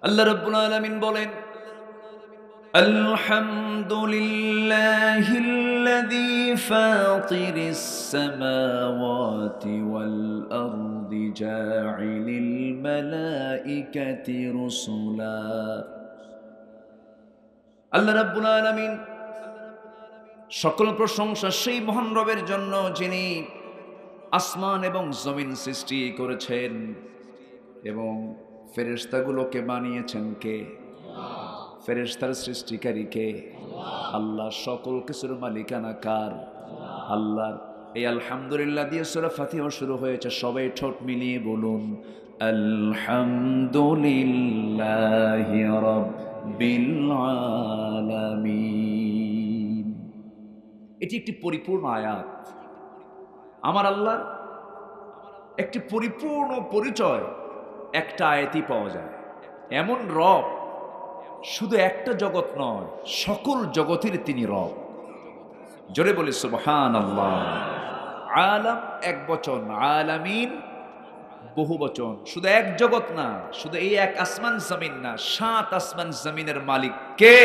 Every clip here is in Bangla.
আল্লাহ রাব্বুল আলামিন বলেন, আলহামদুলিল্লাহিল্লাযী ফাতিরিস সামাওয়াতি ওয়াল আরদি জাইলিল মালাইকাতি রুসুলা। আল্লাহ রাব্বুল আলামিন সকল প্রশংসা সেই মহান রবের জন্য যিনি আসমান এবং জমিন সৃষ্টি করেছেন এবং ফেরেশতাগুলোকে বানিয়েছেন কে? ফেরেশতার সৃষ্টিকারী কে? আল্লাহ। সকল কিছুর মালিকানা কার? আল্লাহর। এই আলহামদুলিল্লাহ দিয়ে সূরা ফাতিহা শুরু হয়েছে। সবাই ঠোঁট মিলিয়ে বলুন আলহামদুলিল্লাহি রাব্বিল আলামিন। এটি একটি পরিপূর্ণ আয়াত। আমার আল্লাহর একটি পরিপূর্ণ পরিচয় একটা আয়াতই পাওয়া যায়। এমন রব, শুধু একটা জগৎ নয়, সকল জগতের তিনি রব। জোরে বলি সুবহানাল্লাহ। আলাম এক বচন, আলামিন বহু বচন। শুধু এক জগৎ না, শুধু এই এক আসমান জমিন না, 7 আসমান জমিনের মালিক কে?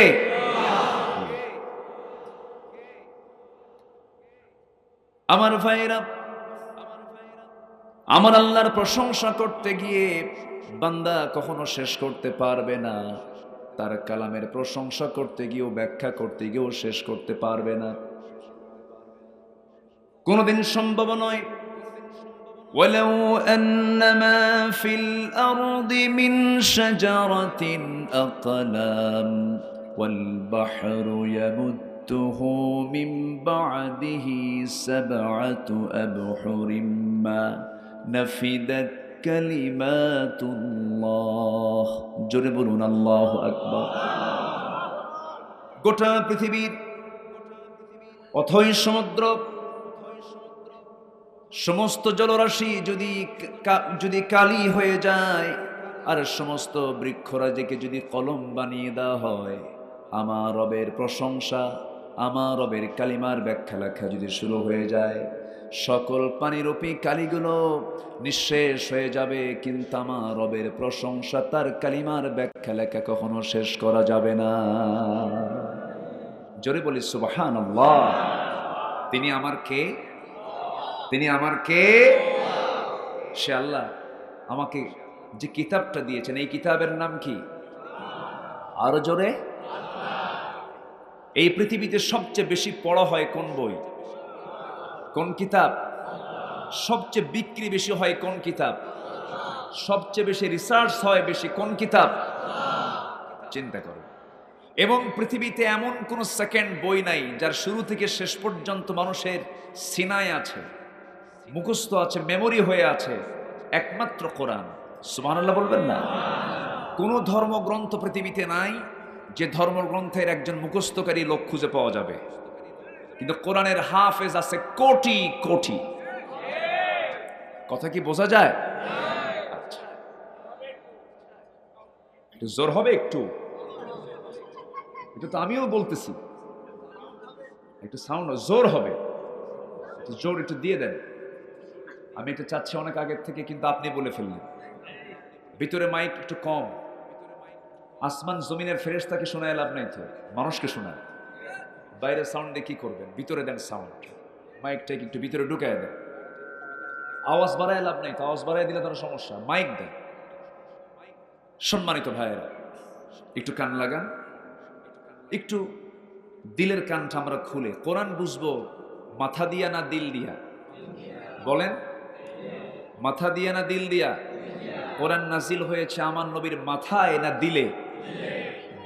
আমার ভাইরা, আমার আল্লাহর প্রশংসা করতে গিয়ে বান্দা কখনো শেষ করতে পারবে না। তার কালামের প্রশংসা করতে গিয়েও, ব্যাখ্যা করতে গিয়েও শেষ করতে পারবে না, কোনদিন সম্ভব নয়। ওয়ালাউ আন্নামা ফিল আরদি মিন শাজারাতিন আকলাম ওয়াল বাহরু ইয়ামুদ্দুহু মিন বা'দিহি সাবআতু আবহুরিম মা নাফিদাত কালিমাতুল্লাহ। জোরে বলুন আল্লাহু আকবার। গোটা পৃথিবীর অথই সমুদ্র, সমস্ত জলরাশি যদি কালি হয়ে যায়, আর সমস্ত বৃক্ষরাজিকে যদি কলম বানিয়ে দেওয়া হয়, আমার রবের প্রশংসা, আমার রবের কালিমার ব্যাখ্যা লেখা যদি শুরু হয়ে যায়, সকল পানিরূপী কালিগুলো নিঃশেষ হয়ে যাবে, কিন্তু আমার রবের প্রশংসা, তার কালিমার ব্যাখ্যা লেখা কখনো শেষ করা যাবে না। জোরে বলি সুবহানাল্লাহ। তিনি আমার কে? তিনি আমার কে? সে আল্লাহ আমাকে যে কিতাবটা দিয়েছেন, এই কিতাবের নাম কি? আরো জোরে। এই পৃথিবীতে সবচেয়ে বেশি পড়া হয় কোন বই? কোন কিতাব? সবচেয়ে বিক্রি বেশি হয় কোন কিতাব? সবচেয়ে বেশি রিসার্চ হয় বেশি কোন কিতাব? চিন্তা করো। এবং পৃথিবীতে এমন কোন সেকেন্ড বই নাই যার শুরু থেকে শেষ পর্যন্ত মানুষের সিনায় আছে, মুখস্থ আছে, মেমোরি হয়ে আছে, একমাত্র কোরআন। সুবহানাল্লাহ বলবেন না? কোন ধর্মগ্রন্থ পৃথিবীতে নাই যে ধর্মগ্রন্থের একজন মুখস্থকারী লোক খুঁজে পাওয়া যাবে, কিন্তু কোরআনের হাফেজ আছে কোটি কোটি। কথা কি বোঝা যায়? আচ্ছা, একটু জোর হবে, একটু এটা তো আমিও বলতেছি, একটু সাউন্ড জোর হবে, একটু জোর একটু দিয়ে দেন। আমি এটা চাচ্ছি অনেক আগের থেকে, কিন্তু আপনি বলে ফেললেন। ভিতরে মাইক একটু কম। আসমান জমিনের ফেরেশতাকে শোনায় লাভ নাই তো, মানুষকে শোনায়। বাইরে সাউন্ড দিয়ে কি করবেন? ভিতরে দেন সাউন্ড, মাইকটা একটু ভিতরে ঢুকায় দেন। আওয়াজ বাড়ায় লাভ নাই তো, আওয়াজ বাড়ায় দিলে তার সমস্যা। মাইক দেন। সম্মানিত ভাইয়েরা, একটু কান লাগান, একটু দিলের কানটা আমরা খুলে কোরআন বুঝবো মাথা দিয়া না দিল দিয়া? বলেন, মাথা দিয়া না দিল দিয়া? কোরআন নাজিল হয়েছে আমার নবীর মাথায় না দিলে?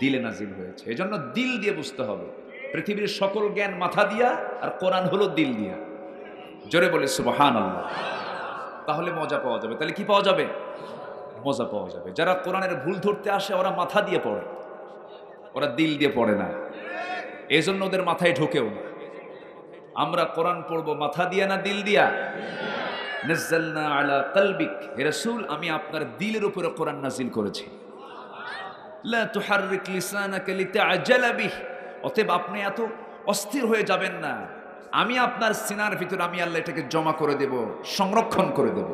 দিলে নাজিল হয়েছে, এজন্য দিল দিয়ে বুঝতে হবে। পৃথিবীর সকল জ্ঞান মাথা দিয়া, আর কোরআন হলো দিল দিয়া। জোরে বলে সুবহানাল্লাহ। তাহলে মজা পাওয়া যাবে। তাহলে কি পাওয়া যাবে? মজা পাওয়া যাবে। যারা কোরআনের ভুল ধরতে আসে ওরা মাথা দিয়ে পড়ে, ওরা দিল দিয়ে পড়ে না, এজন্য ওদের মাথায় ঢোকেও না। আমরা কোরআন পড়বো মাথা দিয়া না দিল দিয়া? নাযালনা আলা কলবিক, হে রাসূল আমি আপনার দিলের উপরে কোরআন নাজিল করেছি। লা তুহাররিক লিসানাকা লিতাআজালা বিহি, অতএব আপনি এত অস্থির হয়ে যাবেন না। আমি আপনার সিনার ভিতরে আমি আল্লাহ এটাকে জমা করে দেব, সংরক্ষণ করে দেব।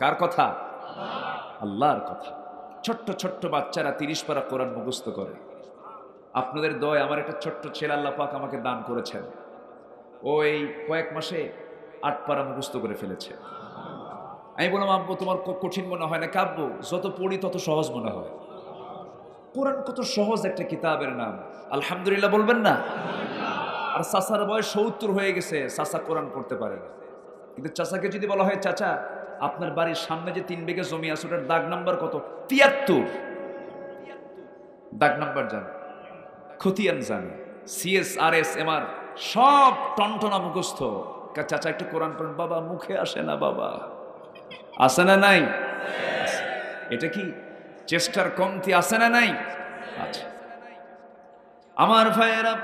কার কথা? আল্লাহর কথা। ছোট্ট ছোট্ট বাচ্চারা 30 পারা কোরআন মুখস্থ করে। আপনাদের দয় আমার একটা ছোট্ট ছেলে আল্লাহ পাক আমাকে দান করেছেন, ও এই কয়েক মাসে 8 পারা মুখস্থ করে ফেলেছে। আমি বললাম, আব্বু তোমার কঠিন মনে হয় না? কাব্বু যত পড়ি তত সহজ মনে হয়। কোরআন কত সহজ একটা কিতাবের নাম, আলহামদুলিল্লাহ বলবেন না? আর চাচার বয়স 70 হয়ে গেছে, চাচা কোরআন পড়তে পারে না। কিন্তু চাচাকে যদি বলা হয়, চাচা আপনার বাড়ির সামনে যে 3 বিঘা জমি আছে ওটার দাগ নাম্বার কত? 73। দাগ নাম্বার জানে, খতিয়ান জানে, CSRS MR সব টনটনা মুখস্থ। চাচা একটু কোরআন পড়েন, বাবা মুখে আসে না বাবা। আসে না নাই? এটা কি চেষ্টার কমতি? আসে না নাই? আচ্ছা আমার ভাইয়েরা,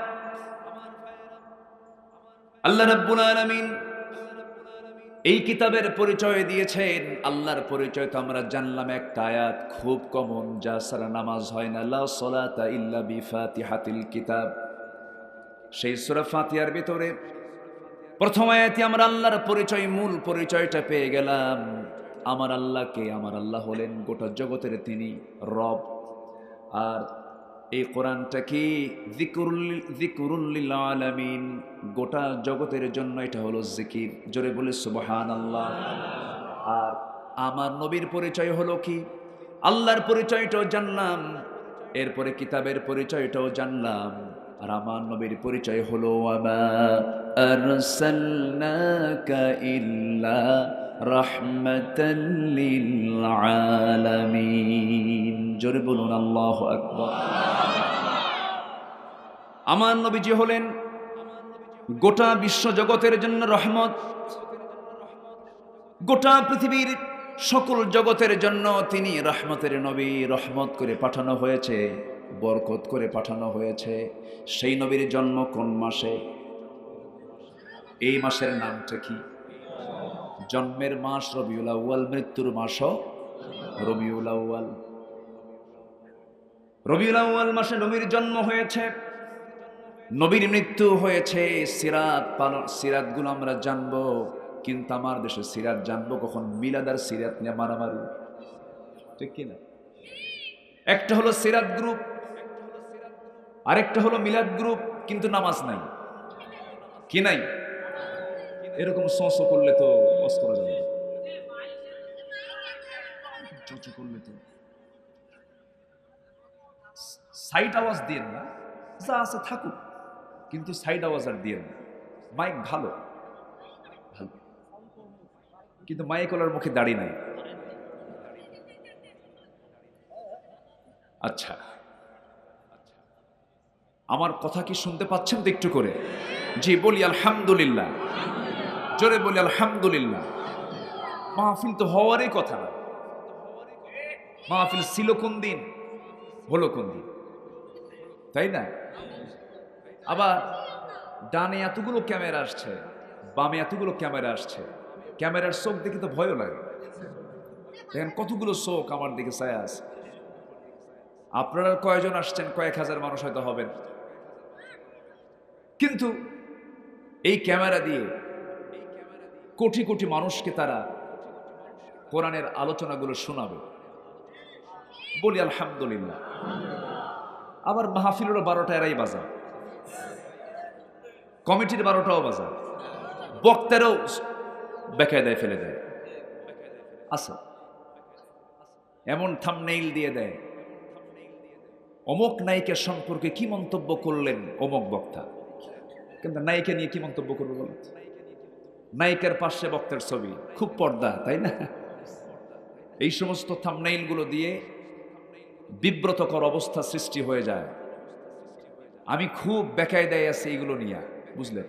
আল্লাহ রাব্বুল আলামিন এই কিতাবের পরিচয় দিয়েছেন। আল্লাহর পরিচয় তো আমরা জানলাম একটা আয়াত, খুব কমন, যা ছাড়া নামাজ হয় না, লা সালাতা ইল্লা বিফাতিহাতিল কিতাব। সেই সূরা ফাতিহার ভিতরে প্রথম আয়াতে আমরা আল্লাহর পরিচয়, মূল পরিচয়টা পেয়ে গেলাম। আমার আল্লাহকে, আমার আল্লাহ হলেন গোটা জগতের তিনি রব। আর এই কোরআনটা কি যিকরুল লিল আলামিন, গোটা জগতের জন্য এটা হলো জিকির। জোরে বলে সুবহানাল্লাহ। আর আমার নবীর পরিচয় হলো কি? আল্লাহর পরিচয়টাও জানলাম, এরপরে কিতাবের পরিচয়টাও জানলাম। আর আমার নবীর পরিচয় হলো ওয়ামা আরসালনাকা ইল্লা রাহমাতাল লিল আলামিন। জোরে বলুন আল্লাহু আকবার। আমার নবীজি হলেন গোটা বিশ্ব জগতের জন্য রহমত। গোটা পৃথিবীর সকল জগতের জন্য তিনি রহমতের নবী। রহমত করে পাঠানো হয়েছে, বরকত করে পাঠানো হয়েছে। সেই নবীর জন্ম কোন মাসে? এই মাসের নামটা কি? জন্মের মাস রবিউল আউয়াল, মৃত্যুর মাসও রবিউল আউয়াল। রবিউল আউয়াল মাসে নবীর জন্ম হয়েছে, নবীর মৃত্যু হয়েছে। সিরাতগুলো আমরা জানবো, কিন্তু আমার দেশে সিরাত জানবো কখন? মিলাদ আর সিরাত নিয়ে মারামারি, ঠিক কিনা? একটা হলো সিরাত গ্রুপ, আরেকটা হলো মিলাদ গ্রুপ, কিন্তু নামাজ নাই। কি নাই? এরকম সস করলে তো বস করা যাবে, করলে তো সাইড আওয়াজ দিয়ে না, যা আছে থাকুক, কিন্তু সাইড আওয়াজ আর দিয়ে না। মাইক ভালো ভালো, কিন্তু মাইকলার মুখে দাড়ি নাই। আচ্ছা, আমার কথা কি শুনতে পাচ্ছেন তো একটু করে? জি বলি আলহামদুলিল্লাহ, জোরে বলি আলহামদুলিল্লাহ। মাহফিল তো হওয়ারই কথা না। মাহফিল ছিল কোন দিন, হলো কোন দিন, তাই না? আবার ডানে এতগুলো ক্যামেরা আসছে, বামে এতগুলো ক্যামেরা আসছে। ক্যামেরার চোখ দেখে তো ভয়ও লাগে। দেখেন কতগুলো চোখ আমার দিকে ছায়া আছে। আপনারা কয়জন আসছেন? কয়েক হাজার মানুষ হয়তো হবেন, কিন্তু এই ক্যামেরা দিয়ে কোটি কোটি মানুষকে তারা কোরআনের আলোচনাগুলো শোনাবে। বলি আলহামদুলিল্লাহ। আবার মাহফিলেরও 12টা এরাই বাজায়, কমিটির 12টাও বাজায়, বক্তারও বেকায়দায় ফেলে দেয়। আচ্ছা, এমন থাম্বনেইল দিয়ে দেয়, অমুক নায়িকার সম্পর্কে কি মন্তব্য করলেন অমুক বক্তা। কিন্তু নায়িকা নিয়ে কি মন্তব্য করবে বলেন? নায়িকার পাশে বক্তার ছবি, খুব পর্দা, তাই না? এই সমস্ত থাম্বনেইলগুলো দিয়ে বিব্রতকর অবস্থা সৃষ্টি হয়ে যায়। আমি খুব বেকায়দায় আছি এইগুলো নিয়ে, বুঝলেন?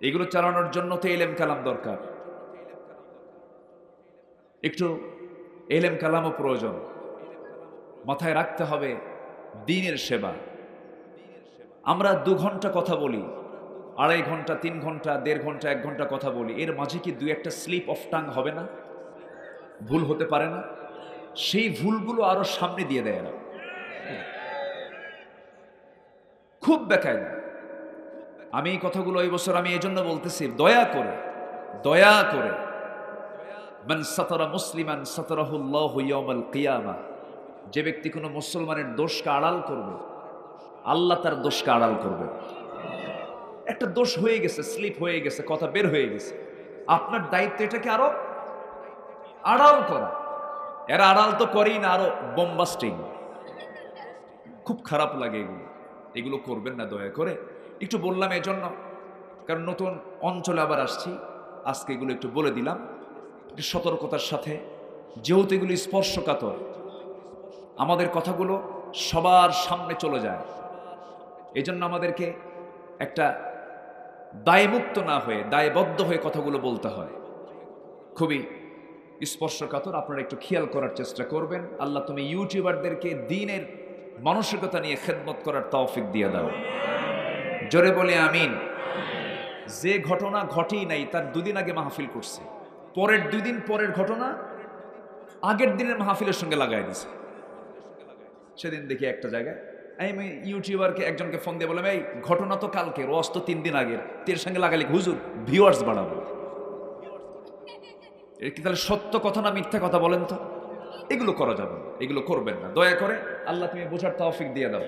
এগুলো চালানোর জন্য তো এলেম কালাম দরকার, একটু এলেম কালামও প্রয়োজন। মাথায় রাখতে হবে দ্বীনের সেবা। আমরা 2 ঘন্টা কথা বলি, 2.5 ঘন্টা, 3 ঘন্টা, 1.5 ঘন্টা, 1 ঘন্টা কথা বলি, এর মাঝে কি 2-1টা স্লিপ অফ টাং হবে না? ভুল হতে পারে না? সেই ভুলগুলো আরো সামনে দিয়ে দেয় না, খুব বেকায়দা। আমি এই কথাগুলো এই বছর আমি এই জন্য বলতেছি, দয়া করে দয়া করে মান সাতারা মুসলিমান সাতারাহুল্লাহু ইয়াউমাল কিয়ামা, যে ব্যক্তি কোনো মুসলমানের দোষকে আড়াল করবে আল্লাহ তার দোষকে আড়াল করবে। একটা দোষ হয়ে গেছে, স্লিপ হয়ে গেছে, কথা বের হয়ে গেছে, আপনার দায়িত্ব এটাকে আরো আড়াল করা। এরা আড়াল তো করেই না, আরো বোমবাস্টিং। খুব খারাপ লাগে এগুলো, এগুলো করবেন না দয়া করে। একটু বললাম এজন্য, কারণ নতুন অঞ্চলে আবার আসছি, আজকে এগুলো একটু বলে দিলাম একটু সতর্কতার সাথে, যেহেতু এগুলো স্পর্শকাতর, আমাদের কথাগুলো সবার সামনে চলে যায়। এজন্য আমাদেরকে একটা দায়মুক্ত না হয়ে, দায়বদ্ধ হয়ে কথাগুলো বলতে হয়। খুবই স্পর্শকাতর, আপনারা একটু খেয়াল করার চেষ্টা করবেন। আল্লাহ তুমি ইউটিউবারদেরকে দ্বীনের মানসিকতা নিয়ে খেদমত করার তৌফিক দিয়ে দাও। জোরে বলে আমিন। যে ঘটনা ঘটেই নাই, তার দুদিন আগে মাহফিল করছে, পরের 2 দিন পরের ঘটনা আগের দিনের মাহফিলের সঙ্গে লাগাই দিছে। সেদিন দেখি একটা জায়গায় আমি ইউটিউবারকে একজনকে ফোন দিয়ে বললাম, এই ঘটনা তো কালকে, রস তো 3 দিন আগের, এর সঙ্গে লাগালি হুজুর ভিউয়ার্স বাড়াবো। এর কি তাহলে সত্য কথা না মিথ্যা কথা বলেন তো? এগুলো করা যাবে না, এগুলো করবেন না দয়া করে। আল্লাহ তুমি বোঝার তৌফিক দিয়ে দাও।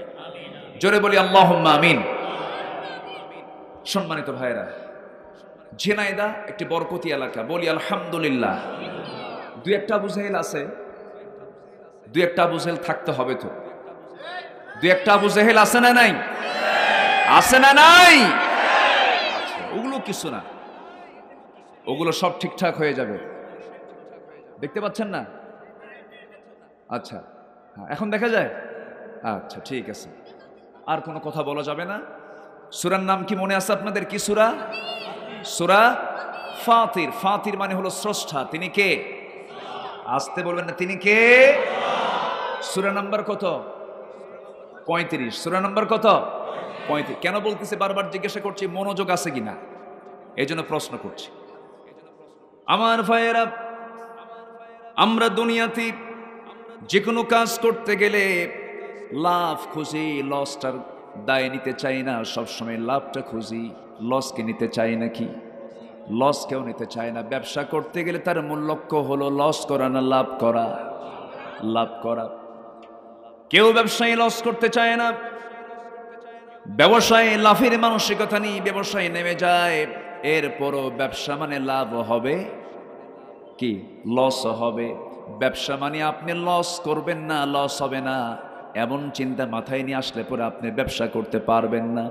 জোরে বলি আল্লাহুম্মা আমিন। সম্মানিত ভাইরা, ঝিনাইদহ একটি বরকতি এলাকা, বলি আলহামদুলিল্লাহ। 2-1টা আবু জাহেল আছে, 2-1টা আবু জাহেল থাকতে হবে তো। 2-1টা আবু জাহেল আছে না নাই? আছে না নাই? আচ্ছা, ওগুলো কিছু না, ওগুলো সব ঠিকঠাক হয়ে যাবে। দেখতে পাচ্ছেন না? আচ্ছা, হ্যাঁ, এখন দেখা যায়। আচ্ছা ঠিক আছে, আর কোনো কথা বলা যাবে না। সূরার নাম কি মনে আছে আপনাদের? কি সূরা? সূরা ফাতির। ফাতির মানে হলো স্রষ্টা। তিনি কে? আসতে বলবেন না, তিনি কে? সূরা নাম্বার কত? 35। সূরা নাম্বার কত? 35। কেন বলতেছি বারবার জিজ্ঞাসা করছি, মনোযোগ আছে কিনা, এই জন্য প্রশ্ন করছি। আমার ভাইয়েরা, আমরা দুনিয়াতে যে কোনো কাজ করতে গেলে লাভ খুঁজি, লসটার দায় নিতে চাই না, সবসময় লাভটা খুঁজি, লসকে নিতে চাই নাকি? লস কেউ নিতে চায় না। ব্যবসা করতে গেলে তার মূল লক্ষ্য হলো লস করা না লাভ করা? লাভ করা। কেউ ব্যবসায়ী লস করতে চায় না। ব্যবসায় লাভের মানসিকতা নিয়ে ব্যবসায় নেমে যায়, এরপরও ব্যবসা মানে লাভ হবে কি লস হবে? ব্যবসা মানে আপনি লস করবেন না, লস হবে না, এমন চিন্তা মাথায় নিয়ে আসলে পরে আপনি ব্যবসা করতে পারবেন না।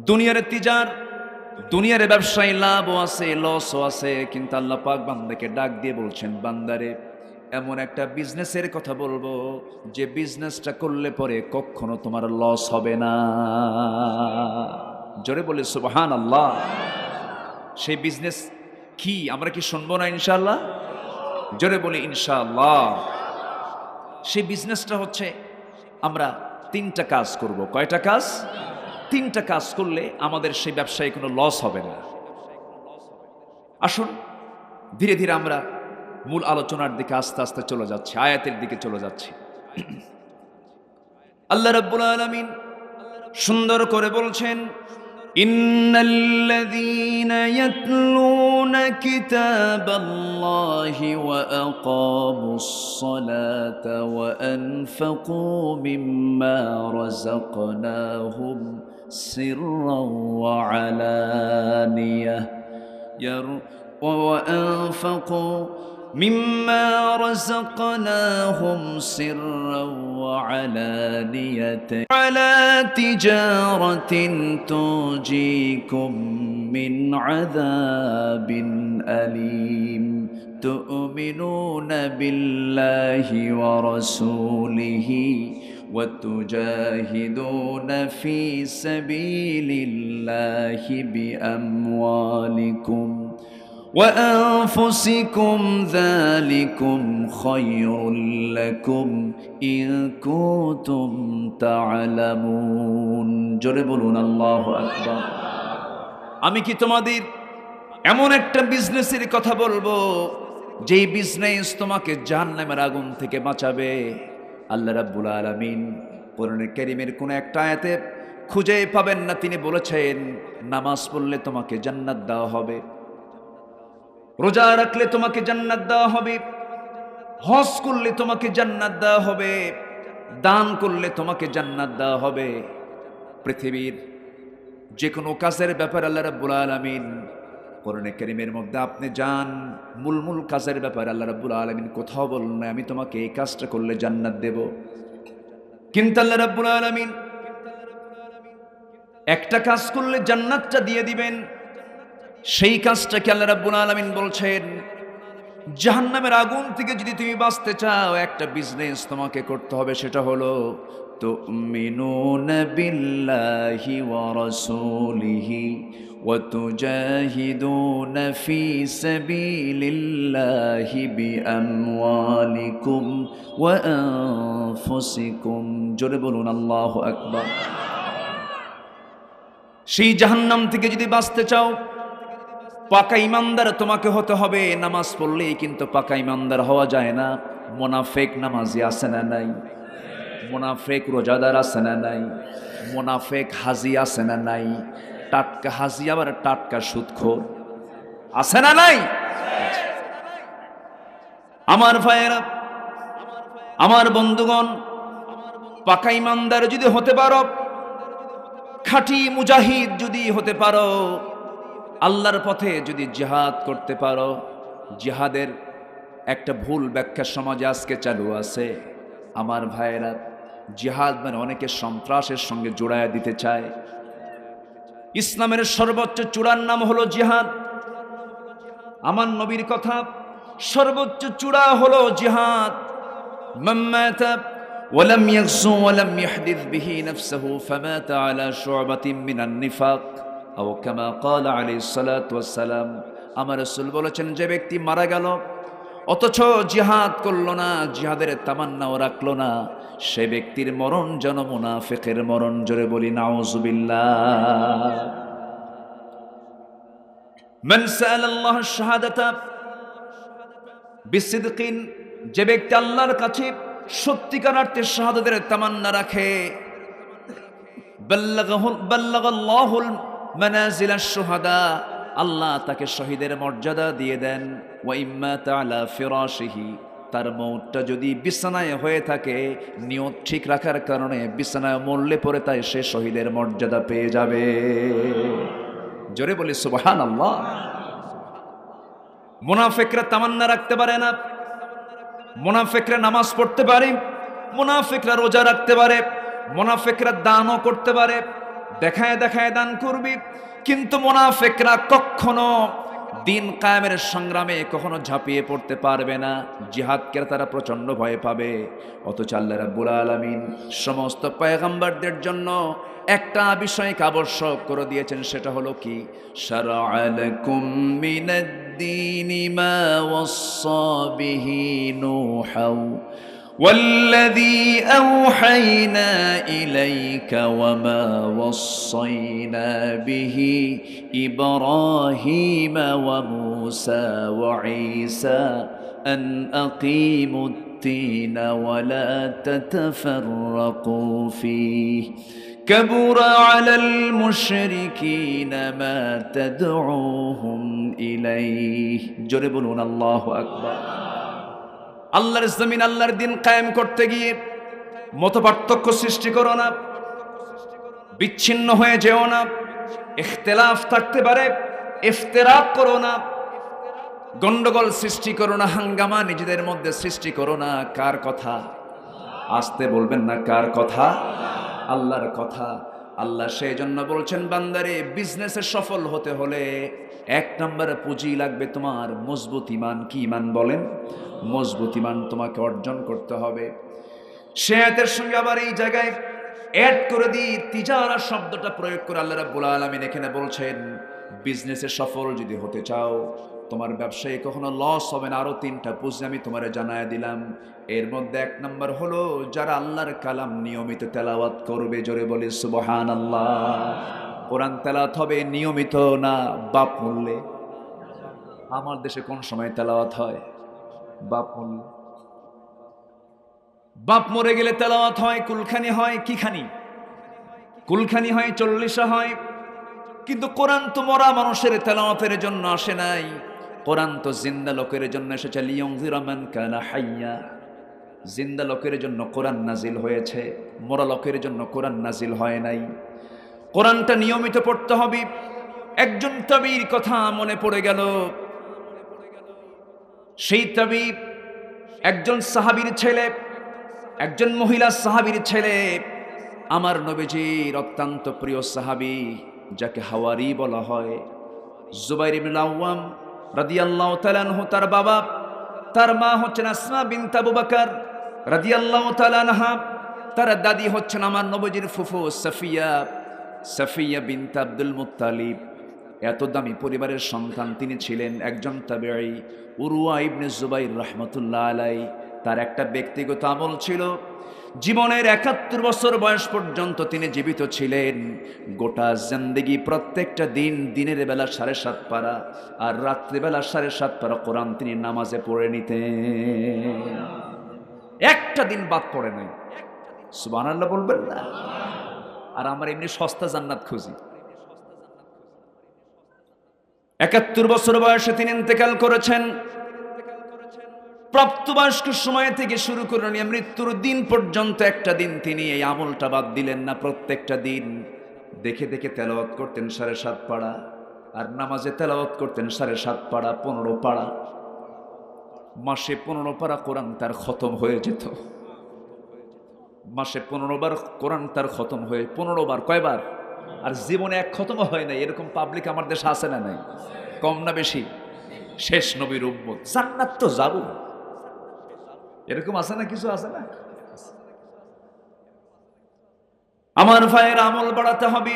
দুনিয়ার তিজার, দুনিয়ার ব্যবসায় লাভও আছে লসও আছে, কিন্তু আল্লাহ পাক বান্দাকে ডাক দিয়ে বলছেন, বান্দারে এমন একটা বিজনেসের কথা বলবো যে বিজনেসটা করলে পরে কখনো তোমার লস হবে না। জোরে বলে সুবহানাল্লাহ। সেই বিজনেস কি আমরা কি শুনবো না ইনশাআল্লাহ? জোরে বলি ইনশাআল্লাহ। সেই বিজনেসটা হচ্ছে, আমরা 3টা কাজ করব। কয়টা কাজ? 3টা কাজ করলে আমাদের সেই ব্যবসায় কোনো লস হবে না। আসুন ধীরে ধীরে আমরা মূল আলোচনার দিকে আস্তে আস্তে চলে যাচ্ছি, আয়াতের দিকে চলে যাচ্ছি। আল্লাহ রাব্বুল আলামিন সুন্দর করে বলছেন, ইন্নাল্লাযীনা ইয়াতলুনা কিতাবাল্লাহি ওয়া আকামুস সালাতা ওয়া আনফাকু মিম্মা রাযাকনাহুম সিররাও ওয়া আলানিয়াহ وأنفقوا مما رزقناهم سرا وعلانية على تجارة تنجيكم من عذاب أليم تؤمنون بالله ورسوله وتجاهدون في سبيل الله بأموالكم وأنفسكم ذلكم خير لكم إن كنتم تعلمون জোরে বলুন আল্লাহু আকবার। আমি কি তোমাদের এমন একটা বিজনেসের কথা বলবো যেই বিজনেস তোমাকে জাহান্নামের আগুন থেকে বাঁচাবে? আল্লাহ রাব্বুল আলামিন কোরআনে কারীমের কোন একটা আয়াতে খুঁজে পাবেন না তিনি বলেছেন নামাজ পড়লে তোমাকে জান্নাত দেওয়া হবে। রোজা রাখলে তোমাকে জান্নাত দেওয়া হবে, হজ করলে তোমাকে জান্নাত দেওয়া হবে, দান করলে তোমাকে জান্নাত দেওয়া হবে। পৃথিবীর যে কোনো কাজের ব্যাপারে আল্লাহ রাব্বুল আলামিন কোরআনে কারীমের মধ্যে আপনি যান মূল কাজের ব্যাপারে আল্লাহ রাব্বুল আলামিন কোথাও বলেন না আমি তোমাকে এই কাজটা করলে জান্নাত দেব। কিন্তু আল্লাহ রাব্বুল আলামিন একটা কাজ করলে জান্নাতটা দিয়ে দিবেন, সেই কাজটাকে আল্লাহ রাব্বুল আলামিন বলছেন জাহান্নামের আগুন থেকে যদি তুমি বাঁচতে চাও একটা বিজনেস তোমাকে করতে হবে, সেটা হলো তুমিনুনা বিল্লাহি ওয়া রাসূলিহি ওয়া তুজাহিদুনা ফি সাবিলিল্লাহি বিআমওয়ালিকুম ওয়া আনফুসিকুম। জোরে বলুন আল্লাহু আকবার। সেই জাহান্নাম থেকে যদি বাঁচতে চাও পাকা ইমানদার তোমাকে হতে হবে। নামাজ পড়লেই কিন্তু পাকা ইমানদার হওয়া যায় না। মুনাফিক নামাজি আছে না নাই? মুনাফিক রোজাদার আছে না নাই? মুনাফিক হাজি আছে না নাই? টাটকা হাজি আবার টাটকা সুদখোর আছে না নাই? আমার ভাইয়েরা, আমার বন্ধুগণ, পাকা ইমানদার যদি হতে পারো, খাঁটি মুজাহিদ যদি হতে পারো, আল্লাহর পথে যদি জিহাদ করতে পারো। জিহাদের একটা ভুল ব্যাখ্যা সমাজে আজকে চালু আছে। আমার ভাইয়েরা, জিহাদ মানে অনেকে সন্ত্রাসের সঙ্গে জোড়ায় দিতে চায়। ইসলামের সর্বোচ্চ চূড়ার নাম হলো জিহাদ। আমার নবীর কথা, সর্বোচ্চ চূড়া হলো জিহাদ। মান মাতা ওয়ালাম ইয়াগজু ওয়ালাম ইয়াহদিস বিহি নাফসুহু ফামাতা আলা শু'বাতিন মিনান নিফাক আও কামা ক্বালা আলাইহিস সালাতু ওয়াস সালাম। আমার রাসূল বলেছেন, যে ব্যক্তি মারা গেল অথচ জিহাদ করলো না, জিহাদের তামান্নাও রাখলো না, সে ব্যক্তির মরণ যেন মুনাফিকের মরণ। জোরে বলি নাউযুবিল্লাহ। মান সাআলাল্লাহ শাহাদাতা বিসিদকিন, যে ব্যক্তি আল্লাহর কাছে সত্যিকার অর্থে শাহাদাতের তামান্না রাখে, বাল্লাগাল্লাহুল মানাজিলাশ শুহাদা, আল্লাহ তাকে শহীদের মর্যাদা দিয়ে দেন। ওয়া ইম্মা তাআলা ফিরাশিহি, তার মওতটা যদি বিছানায় হয়ে থাকে, নিয়ত ঠিক রাখার কারণে বিছানায় মরলে পরে তাই সে শহীদের মর্যাদা পেয়ে যাবে। জোরে বলি সুবহানাল্লাহ। মুনাফিকরা তামান্না রাখতে পারে না। মুনাফিকরা নামাজ পড়তে পারে, মুনাফিকরা রোজা রাখতে পারে, মুনাফিকরা দানও করতে পারে, দেখায় দেখায় দান করবি, কিন্তু মুনাফিকরা কখনো দিন কায়েমের সংগ্রামে কখনো ঝাঁপিয়ে পড়তে পারবে না। জিহাদকে তারা প্রচন্ড ভয় পাবে। অথচ আল্লাহ রাব্বুল আলামিন সমস্ত পয়গম্বরদের জন্য একটা বিষয়কে আবশ্যক করে দিয়েছেন, সেটা হলো কি? শারআ লাকুম মিনাদ-দীনি মা ওয়াসসা বিহি নূহা والذي أوحينا إليك وما وصينا به إبراهيم وموسى وعيسى أن أقيموا الدين ولا تتفرقوا فيه كبر على المشركين ما تدعوهم إليه جربون الله أكبر। আল্লাহর জমিন, আল্লাহর দিন কায়েম করতে গিয়ে মতপার্থক্য সৃষ্টি করো না, বিচ্ছিন্ন হয়ে যেও না। ইখতিলাফ থাকতে পারে, ইফতিরাক করো না, গন্ডগোল সৃষ্টি করো না, হাঙ্গামা নিজেদের মধ্যে সৃষ্টি করো না। কার কথা? আসতে বলবেন না, কার কথা? আল্লাহর কথা। আল্লাহ সেই জন্য বলছেন, বান্দারে, বিজনেসে সফল হতে হলে এক নম্বরে পুঁজি লাগবে তোমার মজবুত ইমান। কি ইমান বলেন? মজবুত ইমান তোমাকে অর্জন করতে হবে। সে আয়াতের সঙ্গে আবার এই জায়গায় অ্যাড করে দিই, তিজারা শব্দটা প্রয়োগ করে আল্লাহ রাব্বুল আলামিন এখানে বলছেন, বিজনেসে সফল যদি হতে চাও, তোমার ব্যবসায়ী কখনো লস হবে না। আরো 3টা পুঁজি আমি তোমারে জানায় দিলাম। এর মধ্যে এক নম্বর হলো যারা আল্লাহর কালাম নিয়মিত তেলাওয়াত করবে। জোরে বলি সুবহানাল্লাহ। কোরআন তেলাওয়াত হবে নিয়মিত, না বাপ মরলে। আমার দেশে কোন সময় তেলাওয়াত হয়? বাপ মরলে। বাপ মরে গেলে তেলাওয়াত হয়, কুলখানি হয়। কি খানি? কুলখানি হয়, 40 হয়। কিন্তু কোরআন তো মরা মানুষের তেলাওয়াতের জন্য আসে নাই। কোরআন তো জিন্দা লোকের জন্য এসেছে, লিয়ুনযিরা মান কানা হাইয়া। জিন্দা লোকের জন্য কোরআন নাজিল হয়েছে, মরা লোকের জন্য কোরআন নাজিল হয় নাই। কোরআনটা নিয়মিত পড়তে হবে। একজন তাবির কথা মনে পড়ে গেল। সেই তাবিব একজন সাহাবীর ছেলে, একজন মহিলা সাহাবীর ছেলে, আমার নবীজির অত্যন্ত প্রিয় সাহাবী, যাকে হাওয়ারি বলা হয়, জুবাইর ইবনে আওয়াম রাদিয়াল্লাহু তাআলা আনহু। তার বাবা, তার মা হচ্ছেন আসমা বিনত আবু বকর রাদিয়াল্লাহু তাআলা আনহা। তার দাদি হচ্ছেন আমার নবীজির ফুফু সাফিয়া বিনত আব্দুল মুত্তালিব। এত দামি পরিবারের সন্তান তিনি ছিলেন। একজন তাবেঈ উরওয়া ইবনে জুবাইর রাহমাতুল্লাহ আলাইহি, তার একটা ব্যক্তিগত আমল ছিল। জীবনের ৭১ বছর বয়স পর্যন্ত তিনি জীবিত ছিলেন। গোটা জিন্দেগি প্রত্যেকটা দিন, দিনের বেলা ৭.৫ পারা আর রাত্রিবেলা ৭.৫ পারা কোরআন তিনি নামাজে পড়ে নিতেন। একটা দিন বাদ পড়ে নাই। সুবহানাল্লাহ বলবেন না? আর আমরা এমনি সস্তা জান্নাত খুঁজি। ৭১ বছর বয়সে তিনি ইন্তেকাল করেছেন। প্রাপ্তবয়স্ক সময় থেকে শুরু করে নিয়ে মৃত্যুর দিন পর্যন্ত একটা দিন তিনি এই আমলটা বাদ দিলেন না। প্রত্যেকটা দিন দেখে দেখে তেলাওয়াত করতেন ৭.৫ পারা, আর নামাজে তেলাওয়াত করতেন ৭.৫ পারা, ১৫ পারা। মাসে ১৫ পারা কোরআন তার খতম হয়ে যেত। মাসে ১৫ বার কোরআন তার খতম হয়ে, ১৫ বার, কয়বার? আর জীবনে এক খতম হয় না। এরকম পাবলিক আমার দেশে আছে না নাই? কম না বেশি? শেষ নবীর উম্মত, জান্নাত তো যাব, এরকম আছে না? কিছু আছে না? আমার ভাইয়ের আমল বাড়াতে হবে।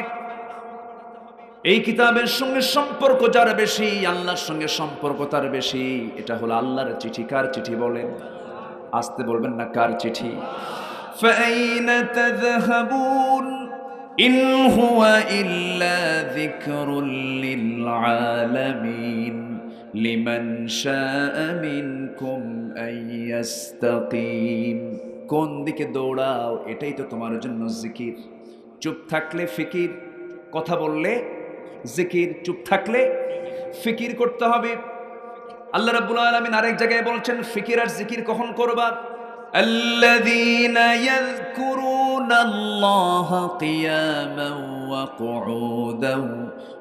এই কিতাবের সঙ্গে সম্পর্ক যার বেশি, আল্লাহর সঙ্গে সম্পর্ক তার বেশি। এটা হলো আল্লাহর চিঠি। কার চিঠি বলেন? আসতে বলবেন না, কার চিঠি? ফাআইনা তাযহাবুন ইন হুয়া ইল্লা যিকরুল লিল আলামিন লিমান শাআ মিনকুম আইয়াস্তাকিম। কোন দিকে দৌড়াও? এটাই তো তোমার জন্য জিকির। চুপ থাকলে ফিকির, কথা বললে জিকির, চুপ থাকলে ফিকির করতে হবে। আল্লাহ রাব্বুল আলামিন আরেক জায়গায় বলছেন, ফিকির আর জিকির কখন করবা? আল্লাযীনা ইয়াযকুরুনাল্লাহা কিয়ামান ওয়া কুউদান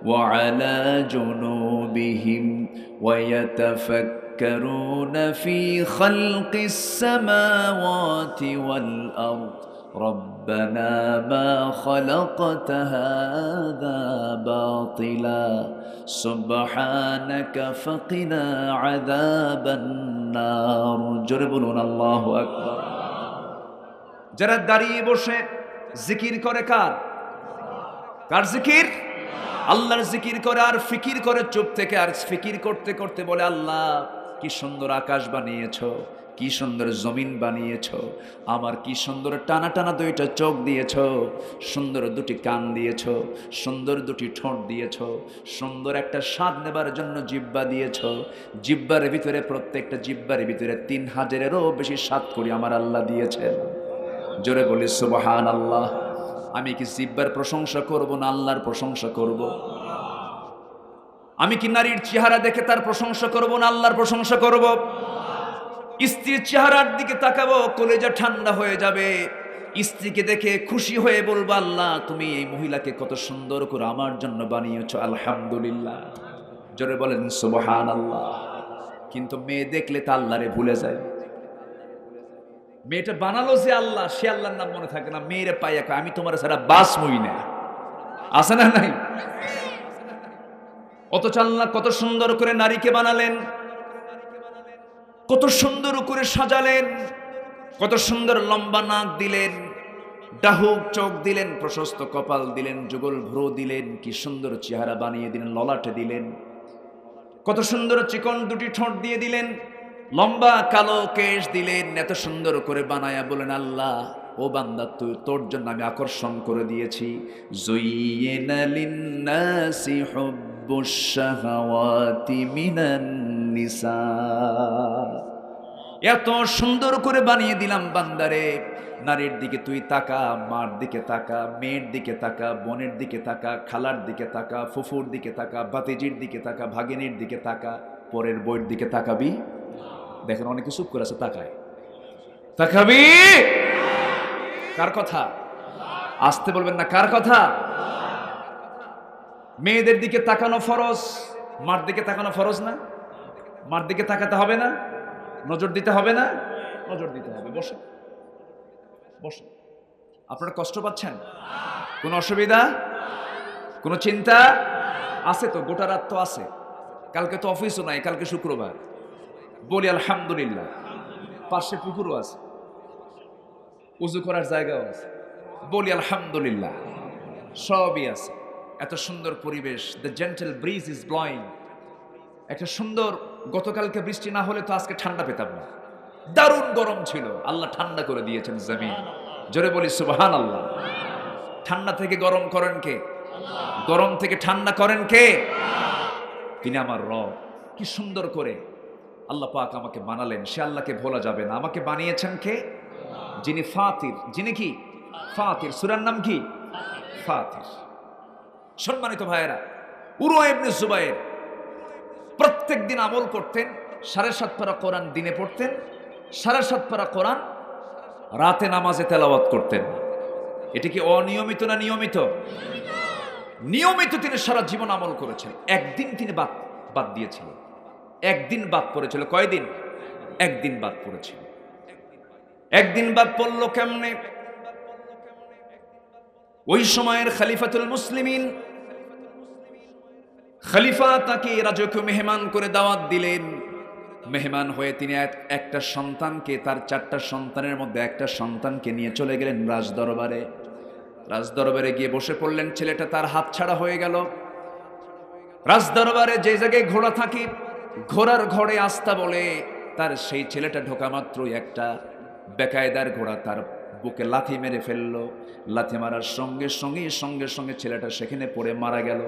ওয়া আলা জুনুবিহিম ওয়া ইয়াতাফাক্কারুনা ফি খালকিস সামাওয়াতি ওয়াল আরদ ربنا ما خلقت هذا باطلا سبحانك فقنا عذاب النار। জোরে বলুন আল্লাহু আকবার। যারা দাঁড়িয়ে বসে জিকির করে, কার? কার জিকির? আল্লাহর জিকির করে আর ফিকির করে চুপ থেকে। আর ফিকির করতে করতে বলে, আল্লাহ কি সুন্দর আকাশ বানিয়েছো, কি সুন্দর জমিন বানিয়েছো, আমার কি সুন্দর টানা টানা দুইটা চোখ দিয়েছো, সুন্দর দুটি কান দিয়েছো, সুন্দর দুটি ঠোঁট দিয়েছো, সুন্দর একটা স্বাদ নেবার জন্য জিহ্বা দিয়েছো। জিহ্বার ভিতরে, প্রত্যেকটা জিহ্বার ভিতরে ৩,০০০-এরও বেশি স্বাদ করি আমার আল্লাহ দিয়েছেন। জোরে বলি সুবহানাল্লাহ। আমি কি জিহ্বার প্রশংসা করব না আল্লাহর প্রশংসা করব? আমি কি নারীর চেহারা দেখে তার প্রশংসা করব না আল্লাহর প্রশংসা করব? স্ত্রীর চেহারার দিকে তাকাবো, কলেজা ঠান্ডা হয়ে যাবে। স্ত্রীকে দেখে খুশি হয়ে বলবো, আল্লাহ তুমি এই মহিলাকে কত সুন্দর করে আমার জন্য বানিয়েছো, আলহামদুলিল্লাহ। জোরে বলেন সুবহানাল্লাহ। কিন্তু মেয়ে দেখলে তা আল্লাহরে ভুলে যায়। মেয়েটা বানালো যে আল্লাহ, সে আল্লাহর নাম মনে থাকে না। মেয়েরে পাইয়া আমি তোমার ছাড়া বাঁচবই না, আছে না নাই? অথচ আল্লাহ কত সুন্দর করে নারীকে বানালেন, কত সুন্দর করে সাজালেন, কত সুন্দর লম্বা নাক দিলেন, ডাহুক চোখ দিলেন, প্রশস্ত কপাল দিলেন, যুগল ভ্রু দিলেন, কি সুন্দর চেহারা বানিয়ে দিলেন, ললাটে দিলেন, কত সুন্দর চিকন দুটি ঠোঁট দিয়ে দিলেন, লম্বা কালো কেশ দিলেন। এত সুন্দর করে বানায়া বলেন, আল্লাহ ও বান্দা তোর জন্য আমি আকর্ষণ করে দিয়েছি। যুইয়িনা লিন্নাসি হুব্বুশ শাহাওয়াতি মিনান নিসা। এত সুন্দর করে বানিয়ে দিলাম বান্দারে। নারীর দিকে তুই তাকা, মার দিকে তাকা, মেয়ের দিকে তাকা, বোনের দিকে তাকা, খালার দিকে তাকা, ফুফুর দিকে তাকা, ভাতিজির দিকে তাকা, ভাগিনীর দিকে তাকা, পরের বইয়ের দিকে তাকাবি। দেখেন অনেকে চুপ করে আছে, তাকায়। তাকাবি কার কথা? আসতে বলবেন না, কার কথা? মেয়েদের দিকে তাকানো ফরজ, মার দিকে তাকানো ফরজ না? মার দিকে তাকাতে হবে না? নজর দিতে হবে না? নজর দিতে হবে। বসে বসে। আপনারা কষ্ট পাচ্ছেন? কোনো অসুবিধা, কোনো চিন্তা আছে? তো গোটা রাত তো আছে, কালকে তো অফিসও নাই, কালকে শুক্রবার। বলি আলহামদুলিল্লাহ। পাশে পুকুরও আছে, উজু করার জায়গাও আছে। বলি আলহামদুলিল্লাহ, সবই আছে। এত সুন্দর পরিবেশ, the gentle bridge is blowing. একটা সুন্দর, গতকালকে বৃষ্টি না হলে তো আজকে ঠান্ডা পেতাম না। দারুণ গরম ছিল, আল্লাহ ঠান্ডা করে দিয়েছেন জমিন। জোরে বলি সুবহানাল্লাহ। ঠান্ডা থেকে গরম করেন কে? গরম থেকে ঠান্ডা করেন কে? তিনি আমার রব। কি সুন্দর করে আল্লাহ পাক আমাকে বানালেন, সে আল্লাহকে ভোলা যাবে না। আমাকে বানিয়েছেন কে? যিনি ফাতির। যিনি কি? ফাতির। সূরার নাম কি? ফাতির। সম্মানিত ভাইয়েরা, উরওয়া ইবনে জুবায়ের প্রত্যেক দিন আমল করতেন। 7.5 পারা কোরআন দিনে পড়তেন, 7.5 পারা কোরআন রাতে নামাজে তেলাওয়াত করতেন। এটা কি অনিয়মিত না নিয়মিত? নিয়মিত তিনি সারা জীবন আমল করেছেন। একদিন তিনি বাদ দিয়েছিলেন, একদিন বাদ পড়েছিল। কয়দিন? একদিন বাদ পড়েছিল। একদিন বাদ পড়লো কেমনে? ওই সময়ের খলিফাতুল মুসলিমিন, খলিফা তাকে রাজকীয় মেহমান করে দাওয়াত দিলেন। মেহমান হয়ে তিনি একটা সন্তানকে, তার 4টা সন্তানের মধ্যে একটা সন্তানকে নিয়ে চলে গেলেন রাজদরবারে। রাজদরবারে গিয়ে বসে পড়লেন। ছেলেটা তার হাত ছাড়া হয়ে গেল। রাজদরবারে যে জায়গায় ঘোড়া থাকে, ঘোড়ার ঘরে আস্থা বলে, তার সেই ছেলেটা ঢোকা মাত্রই একটা বেকায়দার ঘোড়া তার বুকে লাথি মেরে ফেললো। লাথি মারার সঙ্গে সঙ্গে ছেলেটা সেখানে পড়ে মারা গেল।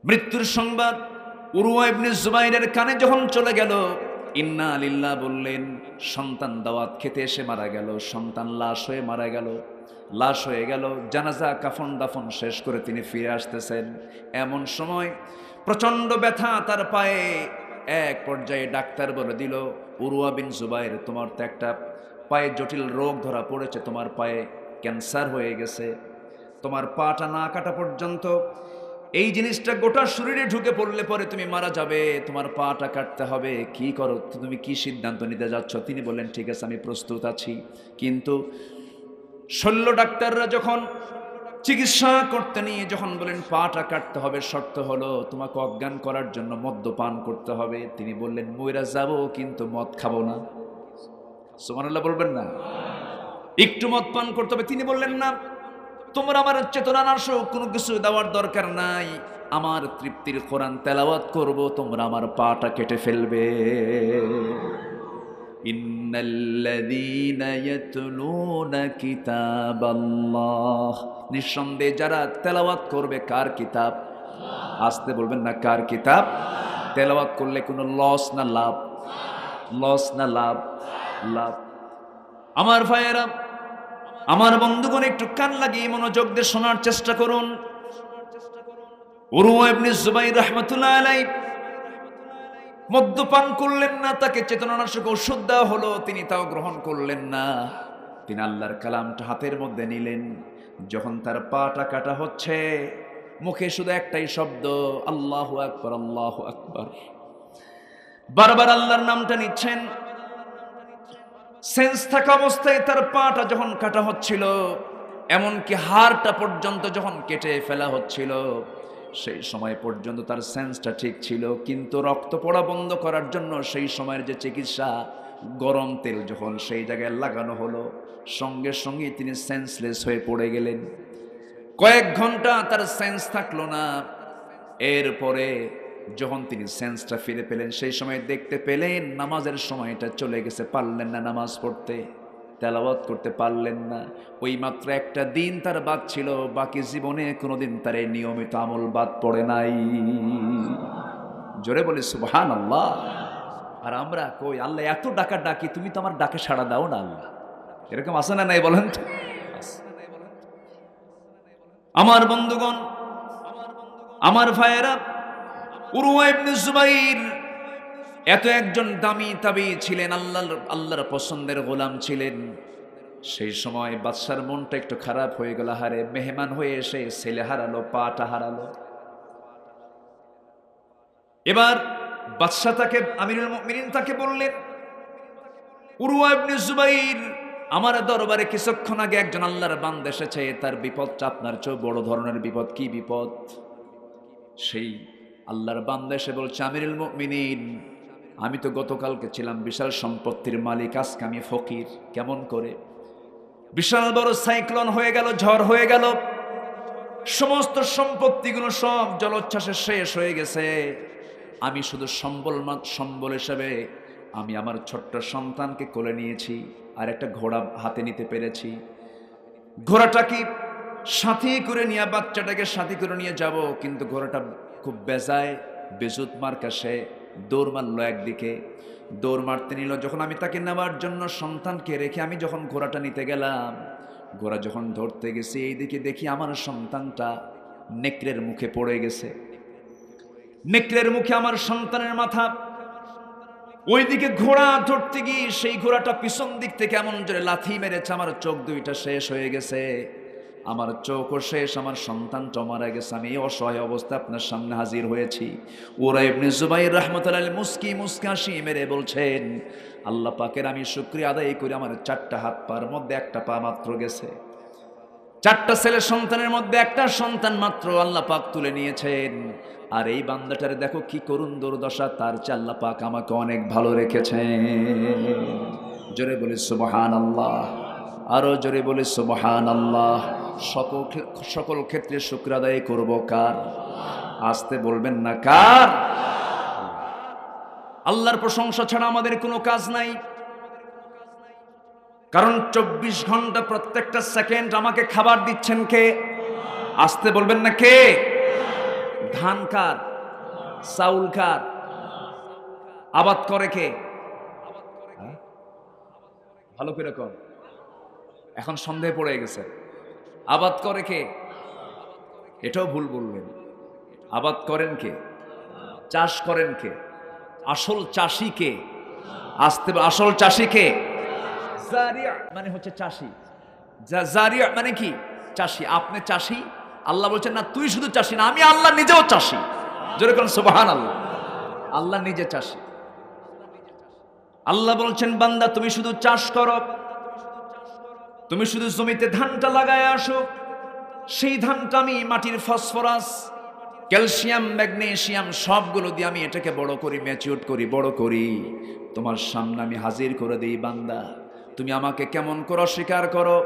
মৃত্যুর সংবাদ উরওয়া ইবনে জুবাইরের কানে যখন চলে গেল, ইন্না লিল্লাহ বললেন। সন্তান দাওয়াত খেতে এসে মারা গেল, সন্তান লাশ হয়ে মারা গেল, লাশ হয়ে গেল। জানাজা কাফন দাফন শেষ করে তিনি ফিরে আসতেছেন। এমন সময় প্রচন্ড ব্যথা তার পায়ে। এক পর্যায়ে ডাক্তার বলে দিল, উরওয়া বিন জুবাইর, তোমার তো একটা পায়ে জটিল রোগ ধরা পড়েছে, তোমার পায়ে ক্যান্সার হয়ে গেছে। তোমার পাটা না কাটা পর্যন্ত এই জিনিসটা গোটা শরীরে ঢুকে পড়লে পরে তুমি মারা যাবে, তোমার পাটা কাটতে হবে। কি করো তুমি, কি সিদ্ধান্ত নিতে যাচ্ছ? তিনি বললেন, ঠিক আছে, আমি প্রস্তুত আছি। কিন্তু শল্য ডাক্তাররা যখন চিকিৎসা করতে নিয়ে যখন বলেন পাটা কাটতে হবে, শর্ত হলো তোমাকে অজ্ঞান করার জন্য মদ্যপান করতে হবে। তিনি বললেন, মইরা যাব কিন্তু মদ খাবো না। সুবহানাল্লাহ বলবেন না? একটু মদ পান করতে হবে। তিনি বললেন, না, তোমরা আমার চেতনা নাশক কোনো কিছু দেওয়ার দরকার নাই, আমার তৃপ্তির কোরআন তেলাওয়াত করব, তোমরা আমার পাটা কেটে ফেলবে। ইন্নাল্লাযীনা ইয়াতলুনা কিতাবাল্লাহ, নিঃসন্দেহে যারা তেলাওয়াত করবে কার কিতাব? আসতে বলবেন না, কার কিতাব? তেলাওয়াত করলে কোনো লস না লাভ? লস না লাভ? লাভ। আমার ভাইয়েরা, আমার বন্ধুগণ, একটু কান লাগিয়ে মনোযোগ দিয়ে শোনার চেষ্টা করুন। উরওয়া ইবনে জুবাইর রাহমাতুল্লাহ আলাইহি মদ্যপান করলেন না, তাকে চেতনানাশক ওষুধ দেওয়া হলো, তিনি তাও গ্রহণ করলেন না। তিনি আল্লাহর কালামটা হাতের মধ্যে নিলেন। যখন তার পাটা কাটা হচ্ছে, মুখে শুধু একটাই শব্দ, আল্লাহু আকবার, আল্লাহু আকবার। বারবার আল্লাহর নামটা নিচ্ছেন। সেন্স থাকা অবস্থায় তার পাটা যখন কাটা হচ্ছিল, এমনকি হাড়টা পর্যন্ত যখন কেটে ফেলা হচ্ছিল, সেই সময় পর্যন্ত তার সেন্সটা ঠিক ছিল। কিন্তু রক্ত পড়া বন্ধ করার জন্য সেই সময়ের যে চিকিৎসা, গরম তেল যখন সেই জায়গায় লাগানো হলো, সঙ্গে সঙ্গে তিনি সেন্সলেস হয়ে পড়ে গেলেন। কয়েক ঘন্টা তার সেন্স থাকলো না। এরপরে যখন তিনি সেন্সটা ফিরে পেলেন, সেই সময় দেখতে পেলেন নামাজের সময়টা চলে গেছে, পারলেন না নামাজ পড়তে, তেলাওয়াত করতে পারলেন না। ওই মাত্র একটা দিন তার বাদ ছিল, বাকি জীবনে কোনোদিন তার এই নিয়মিত আমল বাদ পড়ে নাই। জোরে বলি সুবহানাল্লাহ। আর আমরা কই, আল্লাহ এত ডাকা ডাকি, তুমি তো আমার ডাকে সাড়া দাও না আল্লাহ। এরকম আছে না নাই বলেন তো? আমার বন্ধুগণ, আমার ভাইয়েরা, উরওয়া ইবনে জুবাইর এত একজন দামি তাবী ছিলেন, আল্লাহর পছন্দের গোলাম ছিলেন। সেই সময় বাদশার মনটা একটু খারাপ হয়ে গেল, হারে মেহমান হয়ে এসে ছেলে হারালো, পাটা হারালো। এবার বাদশা তাকে, আমিরুল মুমিনিন তাকে বললেন, উরওয়া ইবনে জুবাইর, আমার দরবারে কিছুক্ষণ আগে একজন আল্লাহর বান্দা এসেছে, তার বিপদটা আপনার চেয়ে বড় ধরনের বিপদ। কি বিপদ? সেই আল্লাহর বান্দা এসে বলছে, আমিরুল মুমিনিন, আমি তো গতকালকে ছিলাম বিশাল সম্পত্তির মালিক, আজকে আমি ফকির। কেমন করে? বিশাল বড় সাইক্লোন হয়ে গেল, ঝড় হয়ে গেল, সমস্ত সম্পত্তিগুলো সব জলোচ্ছ্বাসে শেষ হয়ে গেছে। আমি শুধু সম্বল হিসেবে আমি আমার ছোট্ট সন্তানকে কোলে নিয়েছি, আর একটা ঘোড়া হাতে নিতে পেরেছি। ঘোড়াটাকে সাথে করে নিয়ে, বাচ্চাটাকে সাথে করে নিয়ে যাব, কিন্তু ঘোড়াটা খুব বেজায়, বেজুত মার্কা, সে দৌড় মারলো একদিকে, দৌড় মারতে নিল। যখন আমি তাকে নেওয়ার জন্য সন্তানকে রেখে আমি যখন ঘোড়াটা নিতে গেলাম, ঘোড়া যখন ধরতে গেছি, এইদিকে দেখি আমার সন্তানটা নেকড়ের মুখে পড়ে গেছে। নেকড়ের মুখে আমার সন্তানের মাথা। ওইদিকে ঘোড়া ধরতে গিয়ে সেই ঘোড়াটা পিছন দিক থেকে এমন জোরে লাথি মেরেছে, আমার চোখ দুইটা শেষ হয়ে গেছে, আমার চোখও শেষ, আমার সন্তানটা মারা গেছে। আমি এই অসহায় অবস্থায় আপনার সামনে হাজির হয়েছি। উরওয়া ইবনে জুবাইর রাহমাতুল্লাহ আলাইহি মুস্কি হাসি মেরে বলছেন, আল্লাহ পাকের আমি শুকরিয়া আদায় করি, আমার 4টা হাত পার মধ্যে একটা পা মাত্র গেছে। 4টা ছেলে সন্তানের মধ্যে একটা সন্তান মাত্র আল্লাহ পাক তুলে নিয়েছেন। আর এই বান্দাটারে দেখো কি করুণ দুর্দশা, তার চেয়ে আল্লাহ পাক আমাকে অনেক ভালো রেখেছেন। জোরে বলি সুবহানাল্লাহ, আরো জোরে বলি সুবহানাল্লাহ। সকল ক্ষেত্রে শুকর আদায় করব কার? আসতে বলবেন না, কার? আল্লাহর প্রশংসা ছাড়া আমাদের কোনো কাজ নাই। কারণ 24 ঘন্টা প্রত্যেকটা সেকেন্ড আমাকে খাবার দিচ্ছেন কে? আসতে বলবেন না, কে? ধান কার? চাউল কার? আবাদ করে কে? ভালো করে কর, এখন সন্দেহ পড়ে গেছে। আবাদ করে কে? এটাও ভুল বললেন। আবাদ করেন কে? চাষ করেন কে? আসল চাষি কে? আসল চাষি কে? জারিয়া মানে হচ্ছে চাষি। জারিয়া মানে কি? চাষি। আপনি চাষি? আল্লাহ বলছেন না তুই শুধু চাষি না, আমি আল্লাহ নিজেও চাষি। জোরে কোন সুবহানাল্লাহ। আল্লাহ নিজে চাষি। আল্লাহ বলছেন, বান্দা তুমি শুধু চাষ করো, তুমি শুধু জমিতে ধানটা লাগায় আসো, সেই ধানটা আমি মাটির ফসফরাস, ক্যালসিয়াম, ম্যাগনেসিয়াম সবগুলো দিয়ে আমি এটাকে বড় করি, ম্যাচিউর করি, বড় করি, তোমার সামনে আমি হাজির করে দিই। বান্দা তুমি আমাকে কেমন করে অস্বীকার করো,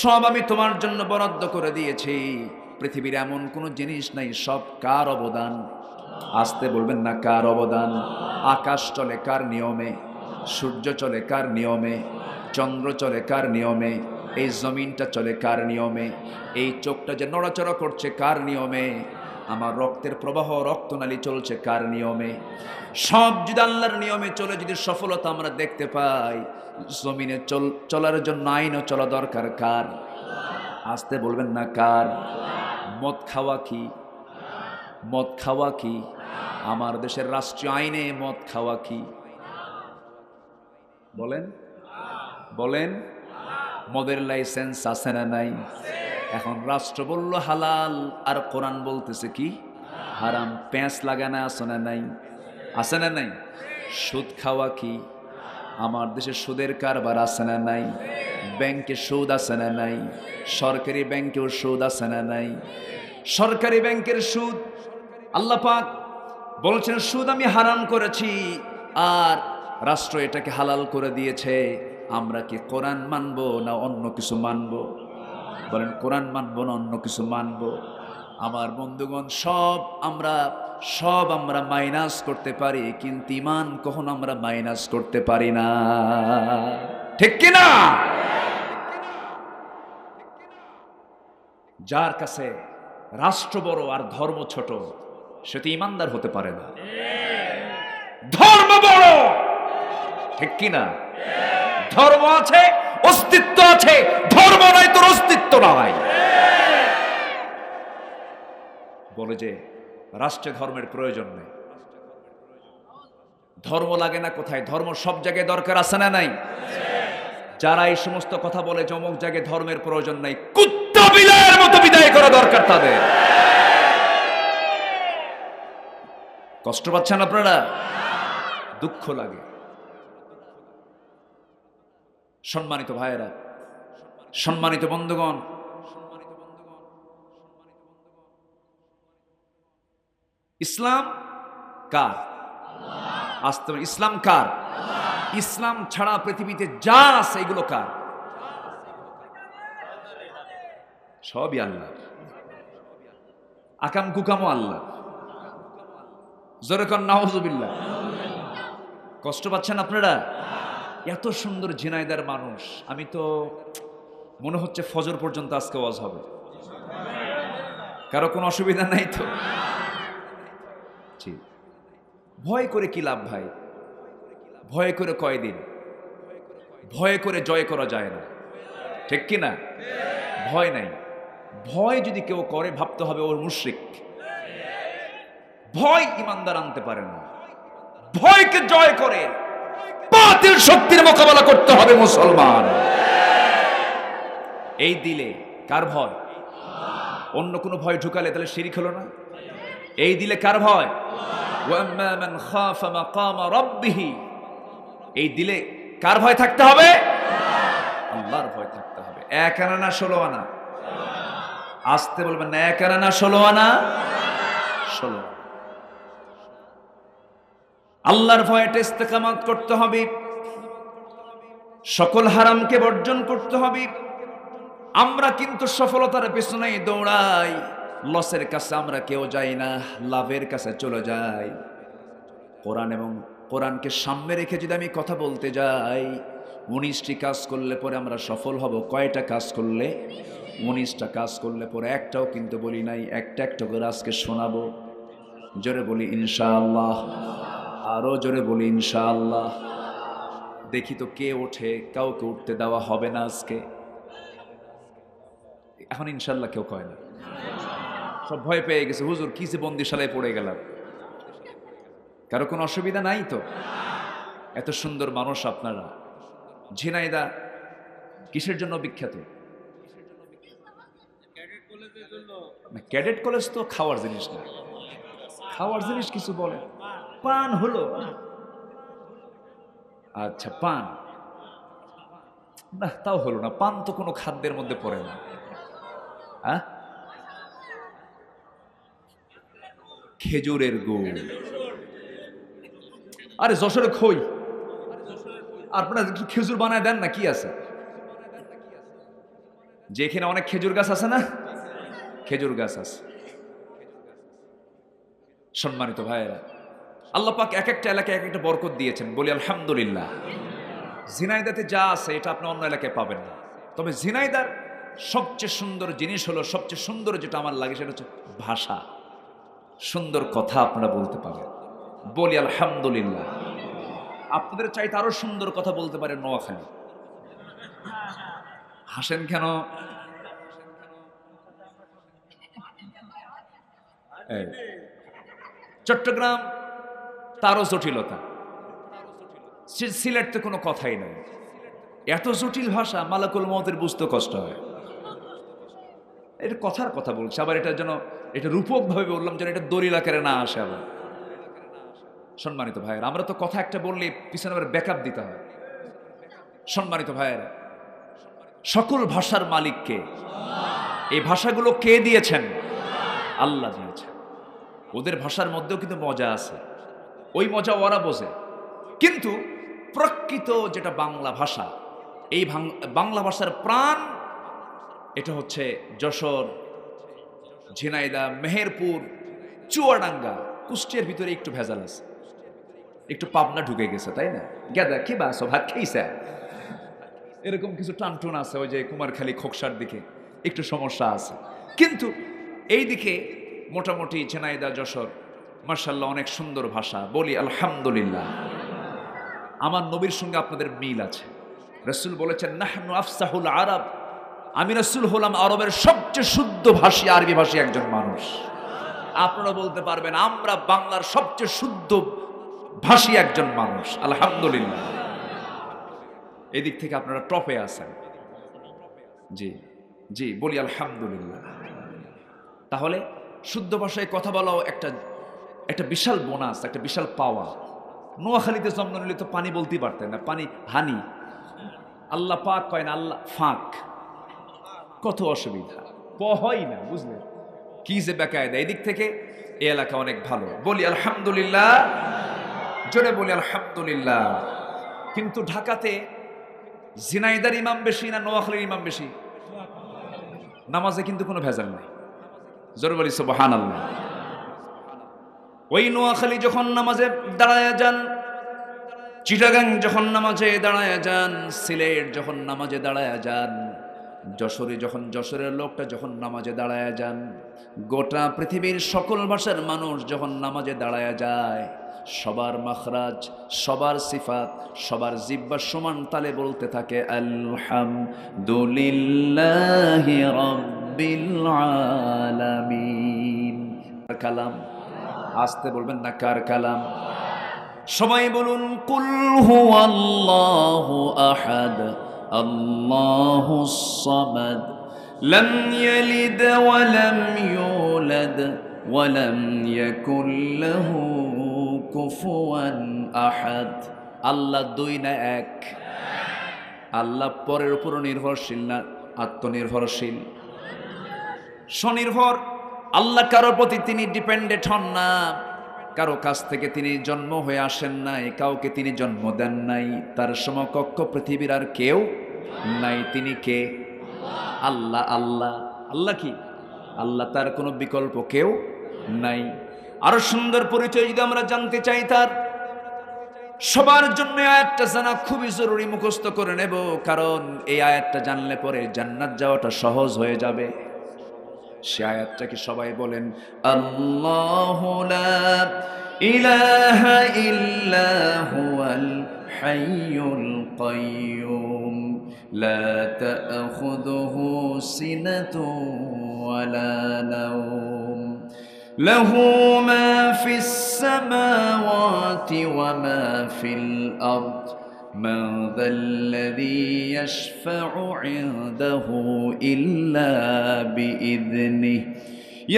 সব আমি তোমার জন্য বরাদ্দ করে দিয়েছি। পৃথিবীর এমন কোনো জিনিস নাই, সব কার অবদান? আসতে বলবেন না, কার অবদান? আকাশ চলে কার নিয়মে? সূর্য চলে কার নিয়মে? চন্দ্র চলে কার নিয়মে? এই জমিনটা চলে কার নিয়মে? এই চোখটা যে নড়াচড়া করছে কার নিয়মে? আমার রক্তের প্রবাহ, রক্তনালী চলছে কার নিয়মে? সব যদি আল্লাহর নিয়মে চলে, যদি সফলতা আমরা দেখতে পাই, জমিনে চলার জন্য আইনও চলা দরকার কার? আসতে বলবেন না, কার? মদ খাওয়া কি? মদ খাওয়া কি? আমার দেশের রাষ্ট্রীয় আইনে মদ খাওয়া কি? বলেন বলেন। মদের লাইসেন্স আছে না নাই? এখন রাষ্ট্র বলল হালাল, আর কোরআন বলতেছে কি? হারাম। প্যাঁচ লাগানো আছে না নাই? আছে না নাই? সুদ খাওয়া কি? আমার দেশে সুদের কারবার আছে না নাই? ব্যাংকে সুদ আছে না নাই? সরকারি ব্যাংকেও সুদ আছে না নাই? সরকারি ব্যাংকের সুদ আল্লাহ পাক বলছেন সুদ আমি হারাম করেছি, আর রাষ্ট্র এটাকে হালাল করে দিয়েছে। আমরা কি কোরআন মানবো না অন্য কিছু মানবো? বলেন, কোরআন মানবো না অন্য কিছু মানবো? আমার বন্ধুগণ, সব আমরা মাইনাস করতে পারি, কিন্তু ঈমান কখনো আমরা মাইনাস করতে পারি না। ঠিক কি না? যার কাছে রাষ্ট্র বড় আর ধর্ম ছোট, সে তো ঈমানদার হতে পারে না। ধর্ম বড়, ঠিক কি না? ধর্ম আছে, অস্তিত্ব আছে, ধর্ম নাই তোর অস্তিত্ব নাই। বলে যে রাষ্ট্রে ধর্মের প্রয়োজন নেই। ধর্ম লাগে না কোথায়? ধর্ম সব জায়গায় দরকার আছে না নাই? যারা এই সমস্ত কথা বলে অমুক জায়গায় ধর্মের প্রয়োজন নাই, কুত্তা বিলাইয়ের মতো বিদায় করা দরকার তাদের। কষ্ট পাচ্ছেন আপনারা? দুঃখ লাগে। সম্মানিত ভাইয়েরা, সম্মানিত বন্ধুগণ, ইসলাম কার? আসতে ইসলাম কার? ইসলাম ছাড়া পৃথিবীতে যা আছে এগুলো কার? সবই আল্লাহ। আকাম কুকামও আল্লাহ। জোরে কর নাউজুবিল্লাহ। কষ্ট পাচ্ছেন আপনারা? এত সুন্দর ঝিনাইদার মানুষ, আমি তো মনে হচ্ছে ফজর পর্যন্ত আজকে ওয়াজ হবে। কারো কোনো অসুবিধা নাই তো? জি। ভয় করে কি লাভ ভাই? ভয় করে কয়দিন? ভয় করে জয় করা যায় না, ঠিক কি না? ভয় নাই। ভয় যদি কেউ করে ভাবতে হবে ওর মুশরিক। ভয় ইমানদার আনতে পারে না। ভয়কে জয় করে বাতিল শক্তির মোকাবেলা করতে হবে মুসলমান। এই দিলে কার ভয়? অন্য কোনো ভয় ঢুকালে তাহলে শিরক হলো না? এই দিলে কার ভয়? ওয়াম্মা মান খাফা মাকামা রাব্বিহি। এই দিলে কার ভয় থাকতে হবে? আল্লাহর ভয় থাকতে হবে। এক আনা না 16 আনা? আসতে বলবেন না, এক আনা না 16 আনা? 16। আল্লাহর ভয়তে ইস্তেকামত করতে হবে, সকল হারামকে বর্জন করতে হবে। আমরা কিন্তু সফলতার পেছনেই দৌড়াই, লসের কাছে আমরা কেউ যাই না, লাভের কাছে চলে যাই। কোরআন এবং কোরআনকে সামনে রেখে যদি আমি কথা বলতে যাই, 19টি কাজ করলে পরে আমরা সফল হব। কয়টা কাজ করলে? 19টা কাজ করলে পরে একটাও কিন্তু বলি নাই, একটা একটা করে আজকে শোনাবো। জোরে বলি ইনশাআল্লাহ, আরো জোরে বলি ইনশাআল্লাহ। দেখি তো কে ওঠে। কাউকে উঠতে দেওয়া হবে না আজকে। এখন ইনশাআল্লাহ কেউ কয় না, সব ভয় পেয়ে গেছে। হুজুর কি যে বন্দিশালায় পড়ে গেলাম। কারো কোনো অসুবিধা নাই তো? এত সুন্দর মানুষ আপনারা। ঝিনাইদহ কিসের জন্য বিখ্যাত? ক্যাডেট কলেজ তো খাওয়ার জিনিস না। খাওয়ার জিনিস কিছু বলে। পান হলো? আচ্ছা পান না, তাও হলো না। পান তো কোনো খাদ্যের মধ্যে পড়ে না। খেজুরের গুড়। আরে যশোরে খই, আপনারা একটু খেজুর বানায় দেন না, কি আছে? যেখানে অনেক খেজুর গাছ আছে না, খেজুর গাছ আছে। সম্মানিত ভাইয়েরা, আল্লাহ পাক এক একটা এলাকায় এক একটা বরকত দিয়েছেন, বলি আলহামদুলিল্লাহ। ঝিনাইদাতে যা আছে এটা আপনি অন্য এলাকায় পাবেন না। তবে ঝিনাইদার সবচেয়ে সুন্দর জিনিস হলো, সবচেয়ে সুন্দর যেটা আমার লাগে সেটা হচ্ছে ভাষা। সুন্দর কথা আপনারা বলতে পারেন, বলি আলহামদুলিল্লাহ। আপনাদের চাইতে আরো সুন্দর কথা বলতে পারেন নোয়াখালী। হাসেন কেন? চট্টগ্রাম তারও জটিলতা। সিলেট তো কোনো কথাই নাই, এত জটিল ভাষা, মালাকুল মওতের বুঝতে কষ্ট হয়। এটা কথার কথা বলছে, আবার এটা যেন এটা রূপক ভাবে বললাম যেন এটা দলিল আকারে না আসে। আবার সম্মানিত ভাইয়েরা, আমরা তো কথা একটা বললে পিছনে আবার ব্যাকআপ দিতে হয়। সম্মানিত ভাইয়েরা, সকল ভাষার মালিককে, এই ভাষাগুলো কে দিয়েছেন? আল্লাহ দিয়েছেন। ওদের ভাষার মধ্যেও কিন্তু মজা আছে, ওই মজা ওরা বোঝে। কিন্তু প্রকৃত যেটা বাংলা ভাষা, এই বাংলা ভাষার প্রাণ এটা হচ্ছে যশোর, ঝিনাইদহ, মেহেরপুর, চুয়াডাঙ্গা, কুষ্টিয়ার ভিতরে একটু ভেজাল আছে, একটু পাবনা ঢুকে গেছে, তাই না? গেদা কি বাসো ভাত খেয়েছে, এরকম কিছু টানটুন আছে। ওই যে কুমারখালী, খোকসার দিকে একটু সমস্যা আছে। কিন্তু এই দিকে মোটামুটি ঝিনাইদহ, যশোর, মাশাআল্লাহ অনেক সুন্দর ভাষা, বলি আলহামদুলিল্লাহ। আমার নবীর সঙ্গে আপনাদের মিল আছে। রাসূল বলেছেন নাহনু আফসাহুল আরব, আমি রাসূল হলাম আরবের সবচেয়ে শুদ্ধ ভাষী, আরবি ভাষী একজন মানুষ। আপনারা বলতে পারবেন আমরা বাংলার সবচেয়ে শুদ্ধ ভাষী একজন মানুষ, আলহামদুলিল্লাহ। এদিক থেকে আপনারা টপে আছেন। জি জি, বলি আলহামদুলিল্লাহ। তাহলে শুদ্ধ ভাষায় কথা বলাও একটা বিশাল বোনাস, একটা বিশাল পাওয়া। নোয়াখালীতে জন্ম নিলে তো পানি বলতেই পারতেন না, পানি হানি। আল্লাহ পাক কয় না, আল্লাহ ফাঁক। কত অসুবিধা, হয় না, বুঝলেন কি যে বেকায়দা। এদিক থেকে এই এলাকা অনেক ভালো, বলি আলহামদুলিল্লাহ, জোরে বলি আলহামদুলিল্লাহ। কিন্তু ঢাকাতে ঝিনাইদার ইমাম বেশি না নোয়াখালীর ইমাম বেশি? নামাজে কিন্তু কোনো ভেজাল নাই, জোরে বলি সুবহানাল্লাহ। ওই নোয়াখালী যখন নামাজে দাঁড়ায় যান, চিটাগাং যখন নামাজে দাঁড়ায় যান, সিলেট যখন নামাজে দাঁড়ায় যান, যশোরের লোকটা যখন নামাজে দাঁড়ায় যান, গোটা পৃথিবীর সকল ভাষার মানুষ যখন নামাজে দাঁড়ায় যায়, সবার মাখরাজ, সবার সিফাত, সবার জিহ্বা সমান তালে বলতে থাকে আলহামদুলিল্লাহি রাব্বিল আলামিন। কালাম আসতে বলবেন না, কার কালাম? সবাই বলুন কুল হুয়াল্লাহু আহাদ আল্লাহুস সামাদ লাম ইয়ালিদ ওয়া লাম ইউলাদ ওয়া লাম ইয়াকুল লাহু কুফুয়ান আহাদ। আল্লাহ দুই না এক? আল্লাহ পরের উপর নির্ভরশীল না আত্মনির্ভরশীল? স্বনির্ভর। আল্লাহ কারোর প্রতি তিনি ডিপেন্ডেন্ট হন না, কারো কাছ থেকে তিনি জন্ম হয়ে আসেন নাই, কাউকে তিনি জন্ম দেন নাই, তার সমকক্ষ পৃথিবীর আর কেউ নাই। তিনি কে? আল্লাহ। আল্লাহ আল্লাহ কি? আল্লাহ, তার কোনো বিকল্প কেউ নাই। আরো সুন্দর পরিচয় যদি আমরা জানতে চাই তার, সবার জন্য আয়াতটা জানা খুবই জরুরি, মুখস্থ করে নেব, কারণ এই আয়াতটা জানলে পরে জান্নাত যাওয়াটা সহজ হয়ে যাবে। সে আয়াতটাকে সবাই বলেন, আল্লাহু লা ইলাহা ইল্লা হুয়াল হাইয়ুল কাইয়্যুম লা তা'খুযুহু সিনাতুন ওয়ালা নাওম লাহু মা ফিস সামাওয়াতি ওয়া মা ফিল আরদ من ذا الذي يشفع عنده إلا بإذنه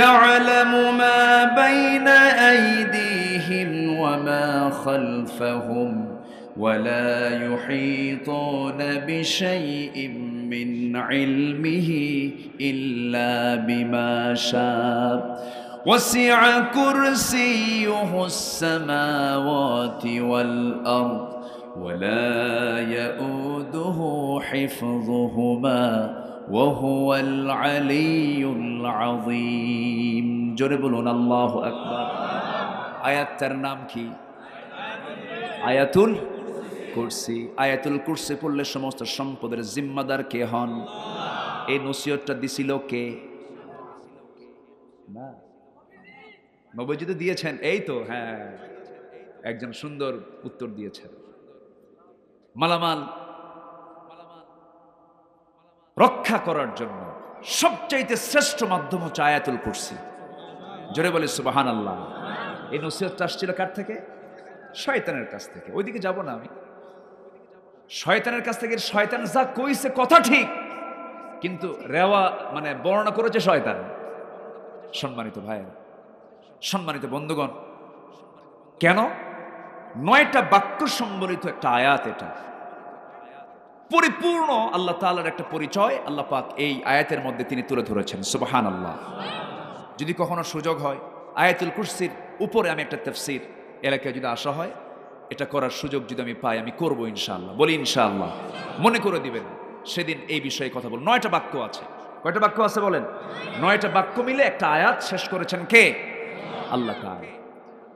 يعلم ما بين أيديهم وما خلفهم ولا يحيطون بشيء من علمه إلا بما شاء وسع كرسيه السماوات والأرض ولا يؤوده حفظهما وهو العلي العظيم। জোরে বলুন আল্লাহু আকবার। আয়াতটার নাম কি? আয়াতুল কুরসি। আয়াতুল কুরসি পড়লে সমস্ত সম্পদের জিম্মাদার কে হন? এই নসিহতটা দিছিল কে? না, নবীজি তো দিয়েছেন। এই তো, হ্যাঁ, একজন সুন্দর উত্তর দিয়েছেন। মালামাল রক্ষা করার জন্য সবচাইতে শ্রেষ্ঠ মাধ্যম হচ্ছে আয়াতুল কুরসি। জোরে বলে সুবহানাল্লাহ। এই নসিহতটা আসছিল কার থেকে? শয়তানের কাছ থেকে। ওইদিকে যাব না আমি। শয়তানের কাছ থেকে। শয়তান যা কইছে কথা ঠিক, কিন্তু রেওয়া মানে বর্ণনা করেছে শয়তান। সম্মানিত ভাইয়েরা, সম্মানিত বন্ধুগণ, কেন? 9টা বাক্য সম্বলিত একটা আয়াত। এটা পরিপূর্ণ আল্লাহ তাআলার একটা পরিচয় আল্লাহ পাক এই আয়াতের মধ্যে তিনি তুলে ধরেছেন। সুবহানাল্লাহ। যদি কখনো সুযোগ হয় আয়াতুল কুরসির উপরে আমি একটা তাফসীর এলাকায় যদি আসা হয়, এটা করার সুযোগ যদি আমি পাই, আমি করব ইনশাআল্লাহ। বলি ইনশাআল্লাহ। মনে করে দিবেন সেদিন এই বিষয়ে কথা বল। 9টা বাক্য আছে। কয়টা বাক্য আছে বলেন? 9টা বাক্য মিলে একটা আয়াত শেষ করেছেন কে? আল্লাহ তাআলা।